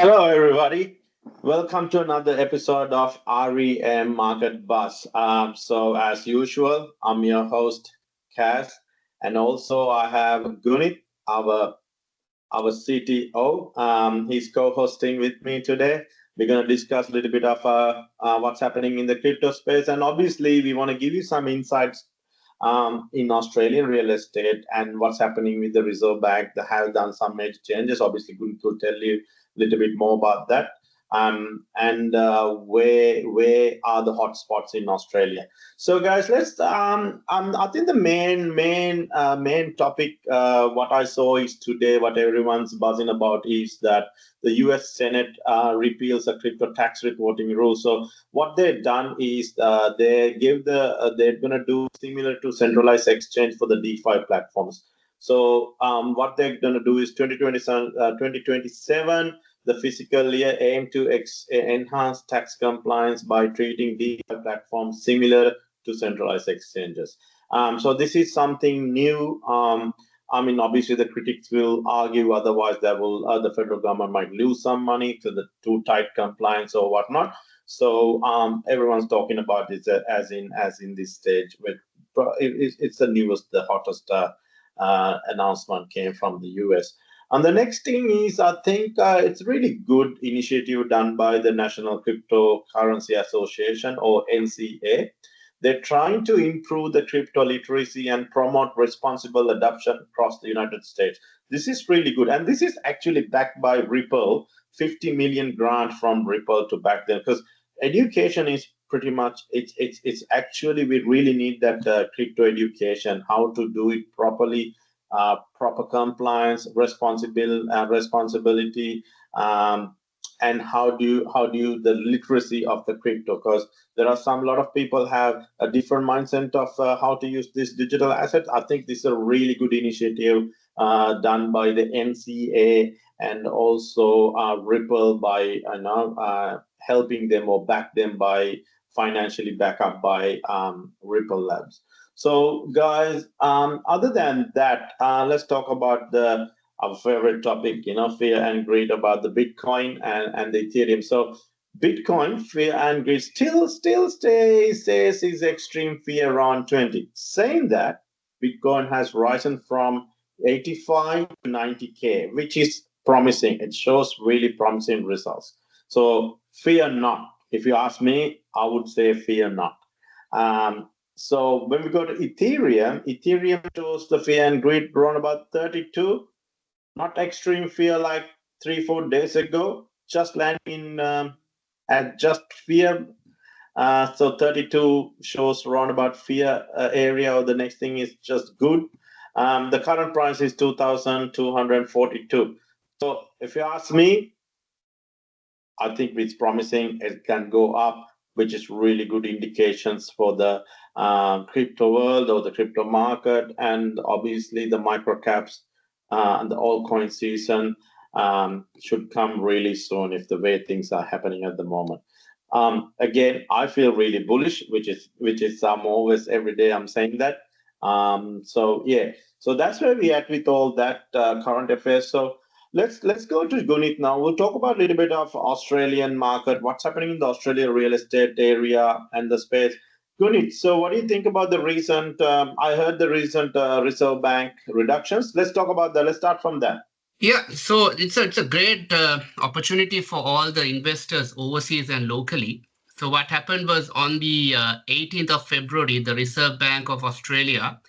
Hello, everybody. Welcome to another episode of REM Market Buzz. As usual, I'm your host, Kaz, and also I have Gunit, our CTO. He's co-hosting with me today. We're going to discuss a little bit of what's happening in the crypto space, and obviously, we want to give you some insights in Australian real estate and what's happening with the Reserve Bank. They have done some major changes. Obviously, going to tell you a little bit more about that. And where are the hotspots in Australia? So, guys, let's. I think the main topic what I saw is today. What everyone's buzzing about is that the U.S. Senate repeals the crypto tax reporting rule. So what they've done is they're going to do similar to centralized exchange for the DeFi platforms. So what they're going to do is 2027 the fiscal year aim to enhance tax compliance by treating DeFi platforms similar to centralized exchanges. So this is something new. I mean, obviously, the critics will argue otherwise. The federal government might lose some money to the too tight compliance or whatnot. So everyone's talking about this as in this stage. It's the newest, the hottest announcement came from the US. And the next thing is, I think it's really good initiative done by the National Cryptocurrency Association, or NCA. They're trying to improve the crypto literacy and promote responsible adoption across the United States. This is really good. And this is actually backed by Ripple, 50 million grant from Ripple to back them, because education is pretty much, it's actually, we really need that crypto education, how to do it properly, proper compliance, responsibility, and how do you the literacy of the crypto, because there are a lot of people have a different mindset of how to use this digital asset. I think this is a really good initiative done by the NCA and also Ripple by helping them or back them by financially back up by Ripple Labs. So, guys, other than that, let's talk about our favorite topic, fear and greed about the Bitcoin and the Ethereum. So, Bitcoin fear and greed still says is extreme fear around 20, saying that Bitcoin has risen from 85 to 90K, which is promising. It shows really promising results. So, fear not. If you ask me, I would say fear not. So when we go to Ethereum shows the fear and greed around about 32, not extreme fear like 3-4 days ago, just landing at just fear. So 32 shows around about fear area, or the next thing is just good. The current price is 2,242. So if you ask me, I think it's promising. It can go up, which is really good indications for the crypto world or the crypto market, and obviously the micro caps and the altcoin season should come really soon if the way things are happening at the moment. Again, I feel really bullish, which is I'm always every day I'm saying that. So yeah, so that's where we at with all that current affairs. So let's go to Gunit now. We'll talk about a little bit of Australian market, what's happening in the Australian real estate area and the space. Gunit, so what do you think about the recent? I heard the recent Reserve Bank reductions. Let's talk about that. Let's start from that. Yeah, so it's a great opportunity for all the investors overseas and locally. So what happened was on the 18th of February, the Reserve Bank of Australia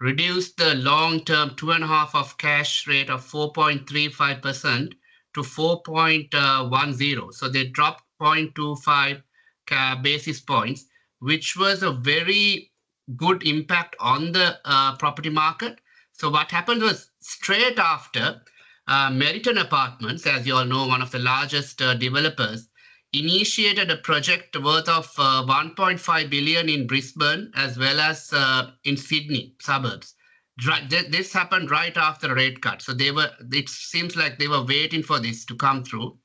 reduced the long-term 2.5 of cash rate of 4.35% to 4.10. So they dropped 0.25 basis points, which was a very good impact on the property market. So what happened was straight after Meriton Apartments, as you all know, one of the largest developers, initiated a project worth of 1.5 billion in Brisbane as well as in Sydney suburbs. This happened right after a rate cut. So it seems like they were waiting for this to come through.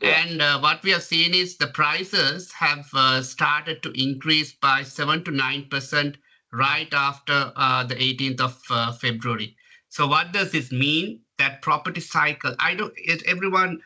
Yeah. And what we have seen is the prices have started to increase by 7 to 9% right after the 18th of February. So what does this mean? That property cycle, everyone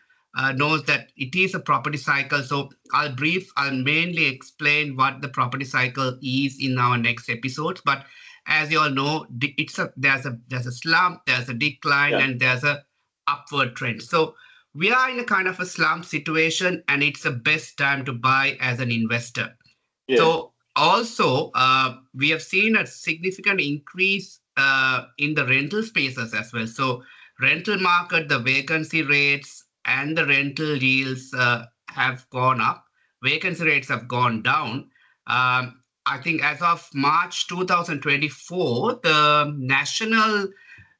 knows that it is a property cycle. So I'll mainly explain what the property cycle is in our next episodes. But as you all know, there's a slump, there's a decline, Yeah. and there's a upward trend. So we are in a kind of a slump situation, and it's the best time to buy as an investor. Yeah. So also, we have seen a significant increase in the rental spaces as well. So rental market, the vacancy rates and the rental yields have gone up. Vacancy rates have gone down. I think as of March 2024, the national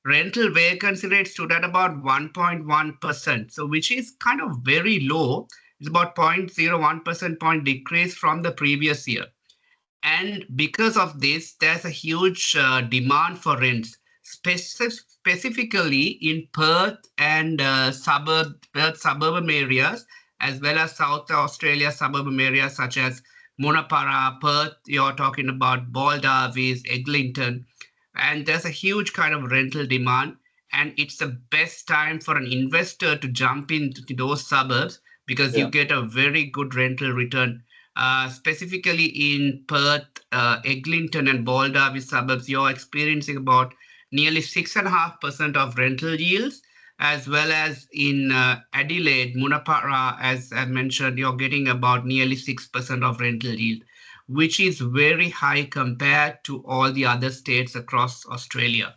rental vacancy rate stood at about 1.1%. So which is kind of very low. It's about 0.01% point decrease from the previous year. And because of this, there's a huge demand for rents, specifically in Perth and Perth suburban areas, as well as South Australia suburban areas such as Munapara, Perth. You're talking about Baldarvis, Eglinton, and there's a huge kind of rental demand. And it's the best time for an investor to jump into those suburbs because you Yeah. get a very good rental return. Specifically in Perth, Eglinton, and Baldarvis suburbs, you're experiencing about nearly 6.5% of rental yields, as well as in Adelaide, Munapara, as I mentioned, you're getting about nearly 6% of rental yield, which is very high compared to all the other states across Australia.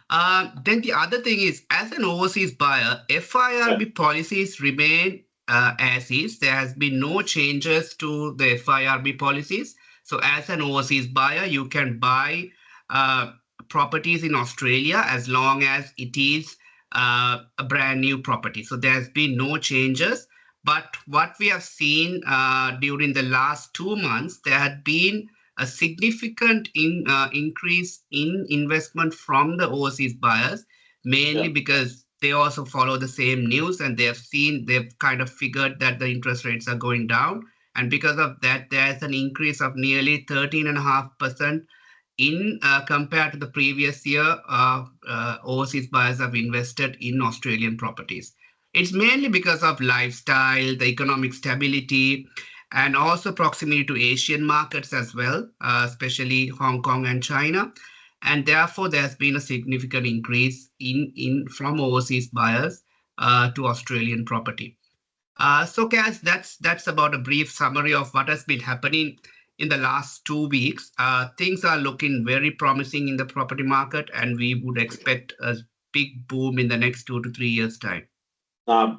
Then the other thing is, as an overseas buyer, Yeah. FIRB policies remain as is. There has been no changes to the FIRB policies. So as an overseas buyer, you can buy uh, properties in Australia as long as it is a brand new property. So there's been no changes. But what we have seen during the last 2 months, there had been a significant increase in investment from the overseas buyers, mainly Yeah. because they also follow the same news and they've kind of figured that the interest rates are going down. And because of that, there's an increase of nearly 13.5% in compared to the previous year. Overseas buyers have invested in Australian properties. It's mainly because of lifestyle, the economic stability, and also proximity to Asian markets as well, especially Hong Kong and China. And therefore, there's been a significant increase in from overseas buyers to Australian property. So, Kaz, that's about a brief summary of what has been happening in the last 2 weeks. Things are looking very promising in the property market, and we would expect a big boom in the next 2 to 3 years' time.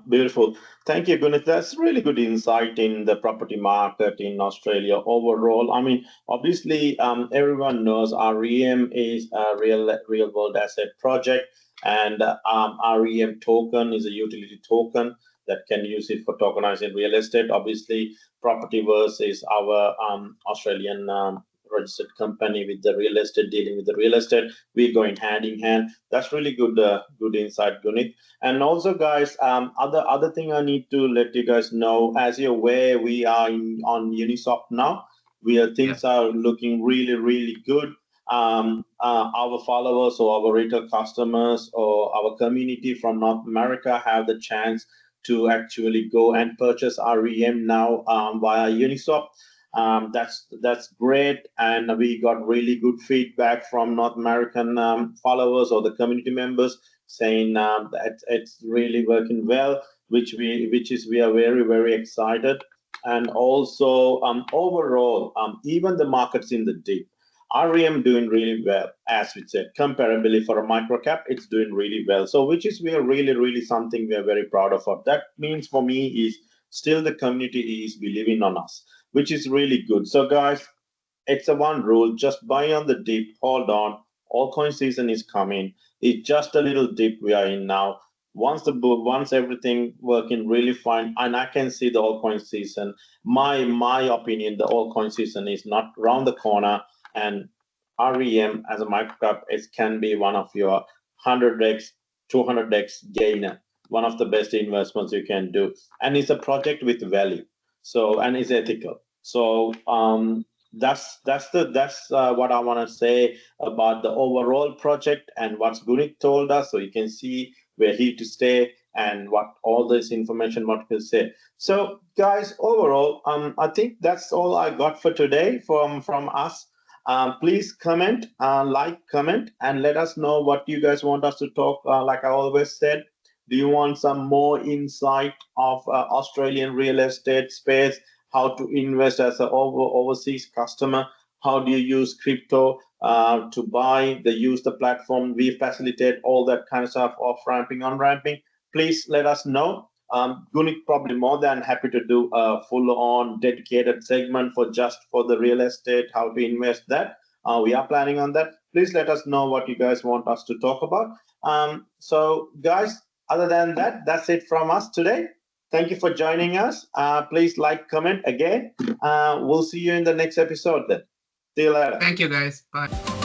Beautiful. Thank you, Gunit. That's really good insight in the property market in Australia overall. I mean, obviously, everyone knows REM is a real world asset project, and REM token is a utility token that can use it for tokenizing real estate. Obviously, Propertyverse is our Australian registered company with the real estate, dealing with the real estate. We're going hand in hand. That's really good insight, Gunit. And also, guys, other thing I need to let you guys know, as you're aware, we are on Uniswap now. Yeah. Things are looking really good. Our followers or our retail customers or our community from North America have the chance to actually go and purchase REM now via Uniswap. That's great, and we got really good feedback from North American followers or the community members saying that it's really working well, we are very excited. And also overall, even the markets in the deep, REM doing really well, as we said, comparably for a micro cap, it's doing really well. So which is we are really something we are very proud of. That means for me is still the community is believing on us, which is really good. So guys, it's a one rule: just buy on the dip, hold on. Altcoin season is coming. It's just a little dip we are in now. Once everything working really fine, and I can see the altcoin season. My opinion, the altcoin season is not around the corner, and REM as a microcap, it can be one of your 100x, 200x gainer. One of the best investments you can do, and it's a project with value. So and it's ethical. So that's what I want to say about the overall project and what's Gunit told us. So you can see we're here to stay, and what all this information what we'll say. So guys, overall, I think that's all I got for today from us. Please comment, comment, and let us know what you guys want us to talk. Like I always said, do you want some more insight of Australian real estate space? How to invest as an overseas customer? How do you use crypto to buy? They use the platform. We facilitate all that kind of stuff, off ramping, on ramping. Please let us know. Gunik probably more than happy to do a full-on dedicated segment for the real estate, how to invest that. We are planning on that. Please let us know what you guys want us to talk about. So guys, other than that, that's it from us today. Thank you for joining us. Please like, comment again. We'll see you in the next episode then. See you later. Thank you, guys. Bye.